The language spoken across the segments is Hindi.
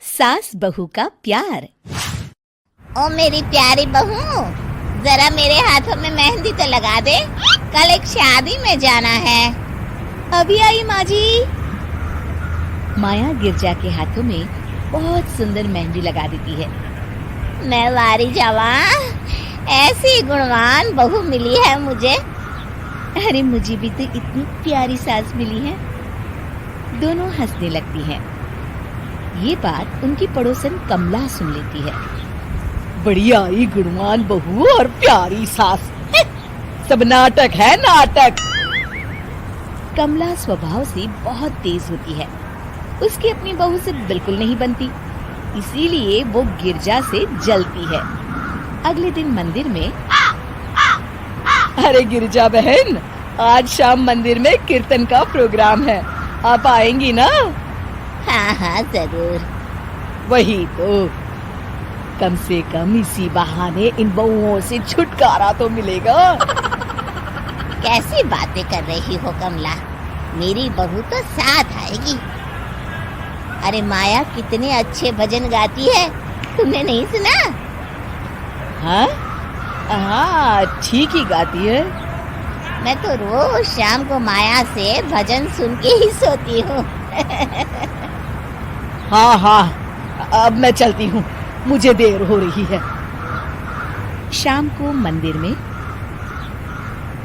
सास बहू का प्यार। ओ मेरी प्यारी बहू, जरा मेरे हाथों में मेहंदी तो लगा दे, कल एक शादी में जाना है। अभी आई माँ जी। माया गिरजा के हाथों में बहुत सुंदर मेहंदी लगा देती है। मैं वारी जावा, ऐसी गुणवान बहू मिली है मुझे। अरे मुझे भी तो इतनी प्यारी सास मिली है। दोनों हंसने लगती हैं। ये बात उनकी पड़ोसन कमला सुन लेती है। बढ़िया ही गुणवान बहू और प्यारी सास, सब नाटक है नाटक। कमला स्वभाव से बहुत तेज होती है। उसकी अपनी बहू से बिल्कुल नहीं बनती, इसीलिए वो गिरजा से जलती है। अगले दिन मंदिर में, अरे गिरजा बहन, आज शाम मंदिर में कीर्तन का प्रोग्राम है, आप आएंगी ना? हाँ हाँ जरूर। वही तो, कम से कम इसी बहाने इन बहुओं से छुटकारा तो मिलेगा। कैसी बातें कर रही हो कमला, मेरी बहू तो साथ आएगी। अरे माया कितने अच्छे भजन गाती है, तुमने नहीं सुना? हाँ हाँ, ठीक ही गाती है। मैं तो रोज शाम को माया से भजन सुन के ही सोती हूँ। हाँ हाँ, अब मैं चलती हूँ, मुझे देर हो रही है। शाम को मंदिर में,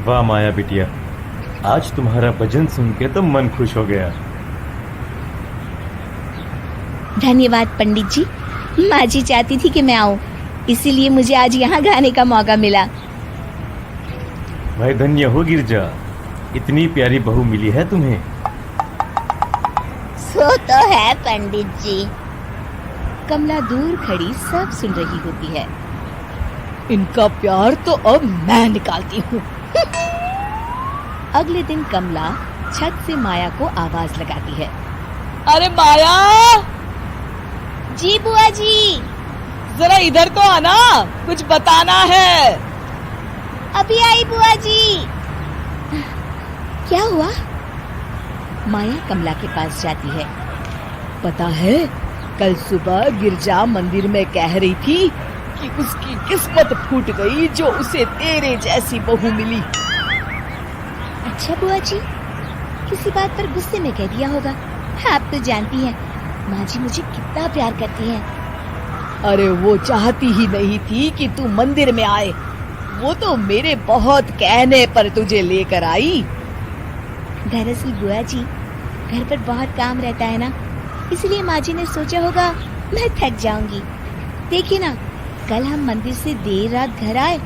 वाह माया बिटिया, आज तुम्हारा भजन सुन के तो मन खुश हो गया। धन्यवाद पंडित जी। माँ जी चाहती थी कि मैं आऊँ, इसीलिए मुझे आज यहाँ गाने का मौका मिला। भाई धन्य हो गिरजा, इतनी प्यारी बहू मिली है तुम्हें। सो तो है पंडित जी। कमला दूर खड़ी सब सुन रही होती है। इनका प्यार तो अब मैं निकालती हूँ। अगले दिन कमला छत से माया को आवाज लगाती है। अरे माया, जी बुआ जी। जरा इधर तो आना, कुछ बताना है। अभी आई बुआ जी। क्या हुआ? माया कमला के पास जाती है। पता है, कल सुबह गिरजा मंदिर में कह रही थी कि उसकी किस्मत फूट गई जो उसे तेरे जैसी बहू मिली। अच्छा बुआ जी, किसी बात पर गुस्से में कह दिया होगा। आप तो जानती हैं माँ जी मुझे कितना प्यार करती हैं। अरे वो चाहती ही नहीं थी कि तू मंदिर में आए, वो तो मेरे बहुत कहने पर तुझे लेकर आई। दरअसल बुआ जी, घर पर बहुत काम रहता है ना, इसलिए माँ जी ने सोचा होगा मैं थक जाऊंगी। देखिए ना, कल हम मंदिर से देर रात घर आए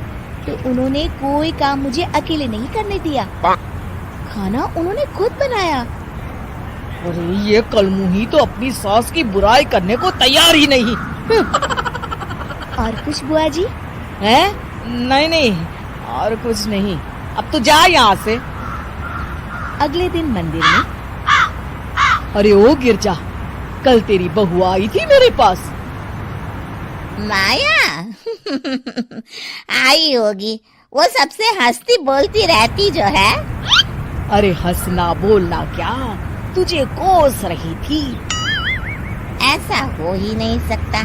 तो उन्होंने कोई काम मुझे अकेले नहीं करने दिया। खाना उन्होंने खुद बनाया। अरे ये कलमुही तो अपनी सास की बुराई करने को तैयार ही नहीं। और कुछ बुआ जी? है? नहीं नहीं, और कुछ नहीं, अब तो जा यहाँ से। अगले दिन मंदिर में, अरे ओ गिरजा, कल तेरी बहू आई थी मेरे पास। माया आई होगी, वो सबसे हंसती बोलती रहती जो है। अरे हंसना बोलना क्या, तुझे कोस रही थी। ऐसा हो ही नहीं सकता,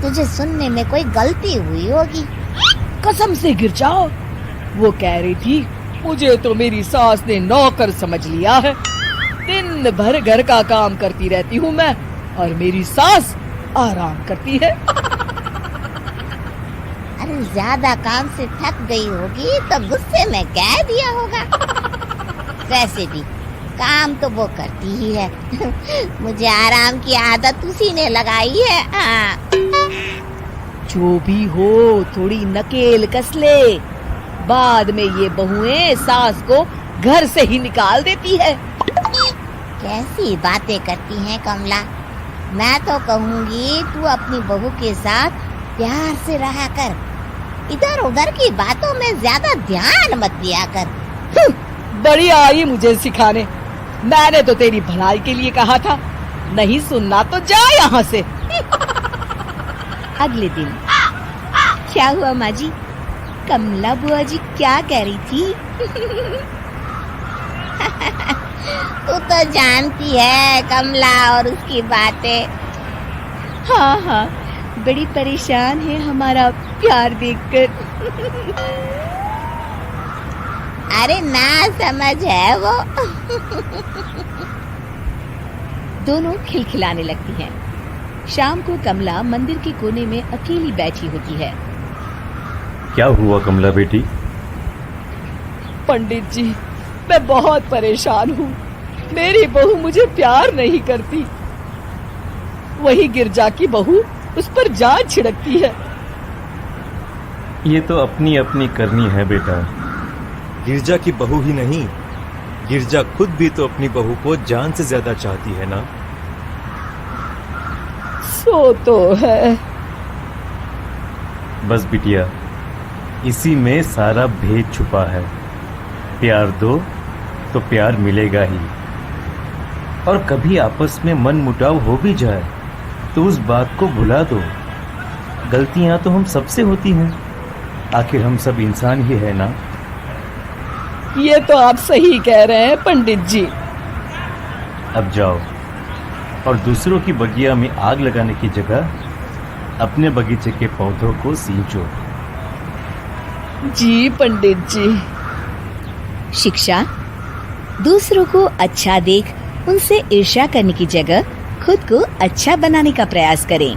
तुझे सुनने में कोई गलती हुई होगी। कसम से गिरजा, वो कह रही थी मुझे तो मेरी सास ने नौकर समझ लिया है। दिन भर घर का काम करती रहती हूँ मैं, और मेरी सास आराम करती है। अरे ज्यादा काम से थक गई होगी तो गुस्से में कह दिया होगा। वैसे भी काम तो वो करती ही है। मुझे आराम की आदत उसी ने लगाई है। हाँ। जो भी हो, थोड़ी नकेल कस ले, बाद में ये बहुएं सास को घर से ही निकाल देती है। कैसी बातें करती हैं कमला, मैं तो कहूँगी तू अपनी बहू के साथ प्यार से रहा कर, इधर उधर की बातों में ज्यादा ध्यान मत दिया कर। बड़ी आई मुझे सिखाने, मैंने तो तेरी भलाई के लिए कहा था, नहीं सुनना तो जा यहाँ से। अगले दिन, क्या हुआ माँ जी? कमला बुआ जी क्या कह रही थी? तू तो जानती है कमला और उसकी बातें। हाँ हाँ, बड़ी परेशान है हमारा प्यार देखकर। अरे ना समझ है वो। दोनों खिलखिलाने लगती हैं। शाम को कमला मंदिर के कोने में अकेली बैठी होती है। क्या हुआ कमला बेटी? पंडित जी, मैं बहुत परेशान हूँ। मेरी बहू मुझे प्यार नहीं करती। वही गिरजा की बहू उस पर जान छिड़कती है। ये तो अपनी अपनी करनी है बेटा। गिरजा की बहू ही नहीं, गिरजा खुद भी तो अपनी बहू को जान से ज्यादा चाहती है ना। सो तो है। बस बिटिया, इसी में सारा भेद छुपा है। प्यार दो तो प्यार मिलेगा ही। और कभी आपस में मन मुटाव हो भी जाए तो उस बात को भुला दो। गलतियां तो हम सबसे होती हैं, आखिर हम सब इंसान ही है ना। ये तो आप सही कह रहे हैं पंडित जी। अब जाओ और दूसरों की बगिया में आग लगाने की जगह अपने बगीचे के पौधों को सींचो। जी पंडित जी। शिक्षा: दूसरों को अच्छा देख उनसे ईर्ष्या करने की जगह खुद को अच्छा बनाने का प्रयास करें।